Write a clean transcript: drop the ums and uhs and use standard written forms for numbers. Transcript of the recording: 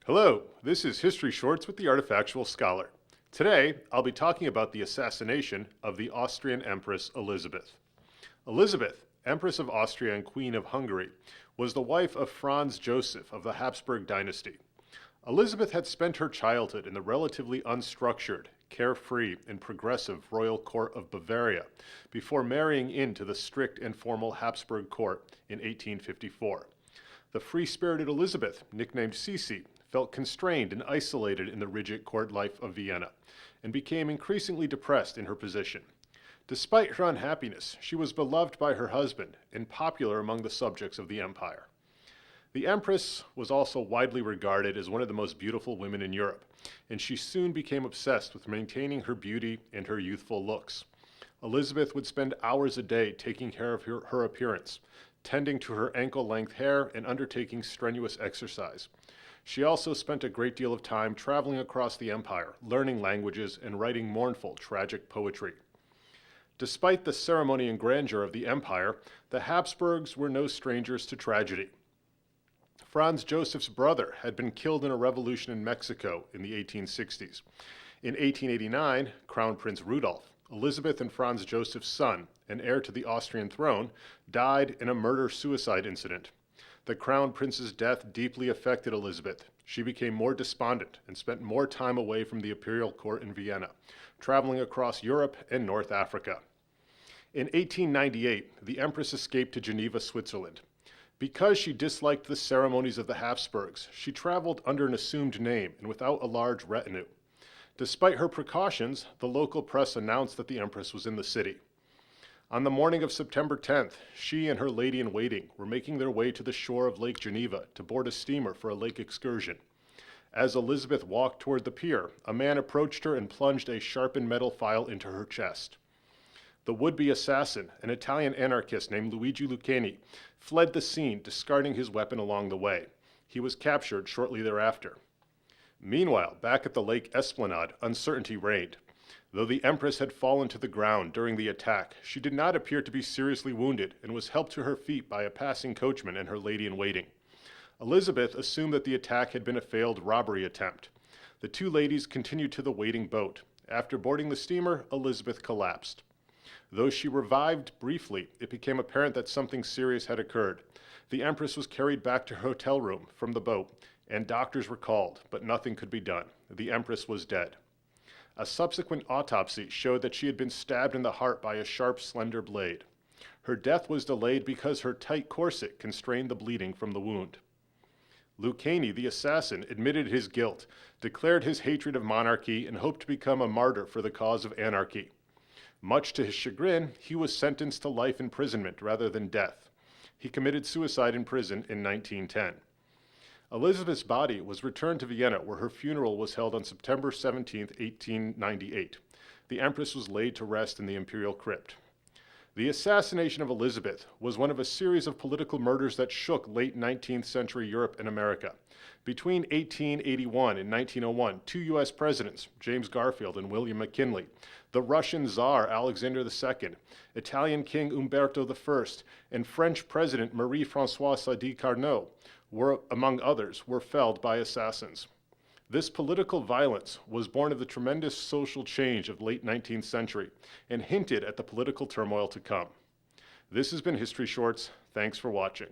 Hello, this is History Shorts with the Artifactual Scholar. Today, I'll be talking about the assassination of the Austrian Empress Elizabeth. Elizabeth, Empress of Austria and Queen of Hungary, was the wife of Franz Joseph of the Habsburg dynasty. Elizabeth had spent her childhood in the relatively unstructured, carefree, and progressive royal court of Bavaria before marrying into the strict and formal Habsburg court in 1854. The free-spirited Elizabeth, nicknamed Sisi, felt constrained and isolated in the rigid court life of Vienna, and became increasingly depressed in her position. Despite her unhappiness, she was beloved by her husband and popular among the subjects of the empire. The Empress was also widely regarded as one of the most beautiful women in Europe, and she soon became obsessed with maintaining her beauty and her youthful looks. Elizabeth would spend hours a day taking care of her appearance, tending to her ankle-length hair and undertaking strenuous exercise. She also spent a great deal of time traveling across the empire, learning languages and writing mournful, tragic poetry. Despite the ceremony and grandeur of the empire, the Habsburgs were no strangers to tragedy. Franz Joseph's brother had been killed in a revolution in Mexico in the 1860s. In 1889, Crown Prince Rudolf, Elizabeth and Franz Joseph's son, and heir to the Austrian throne, died in a murder-suicide incident. The Crown Prince's death deeply affected Elizabeth. She became more despondent and spent more time away from the imperial court in Vienna, traveling across Europe and North Africa. In 1898, the Empress escaped to Geneva, Switzerland. Because she disliked the ceremonies of the Habsburgs, she traveled under an assumed name and without a large retinue. Despite her precautions, the local press announced that the Empress was in the city. On the morning of September 10th, she and her lady-in-waiting were making their way to the shore of Lake Geneva to board a steamer for a lake excursion. As Elizabeth walked toward the pier, a man approached her and plunged a sharpened metal file into her chest. The would-be assassin, an Italian anarchist named Luigi Lucchini, fled the scene, discarding his weapon along the way. He was captured shortly thereafter. Meanwhile, back at the lake Esplanade, uncertainty reigned. Though the Empress had fallen to the ground during the attack, she did not appear to be seriously wounded and was helped to her feet by a passing coachman and her lady-in-waiting. Elizabeth assumed that the attack had been a failed robbery attempt. The two ladies continued to the waiting boat. After boarding the steamer, Elizabeth collapsed. Though she revived briefly, it became apparent that something serious had occurred. The Empress was carried back to her hotel room from the boat, and doctors were called, but nothing could be done. The Empress was dead. A subsequent autopsy showed that she had been stabbed in the heart by a sharp, slender blade. Her death was delayed because her tight corset constrained the bleeding from the wound. Lucchini, the assassin, admitted his guilt, declared his hatred of monarchy, and hoped to become a martyr for the cause of anarchy. Much to his chagrin, he was sentenced to life imprisonment rather than death. He committed suicide in prison in 1910. Elizabeth's body was returned to Vienna, where her funeral was held on September 17, 1898. The Empress was laid to rest in the imperial crypt. The assassination of Elizabeth was one of a series of political murders that shook late 19th century Europe and America. Between 1881 and 1901, two U.S. presidents, James Garfield and William McKinley, the Russian Tsar Alexander II, Italian King Umberto I, and French President Marie-Françoise Sadi Carnot, among others, were felled by assassins. This political violence was born of the tremendous social change of the late 19th century and hinted at the political turmoil to come. This has been History Shorts. Thanks for watching.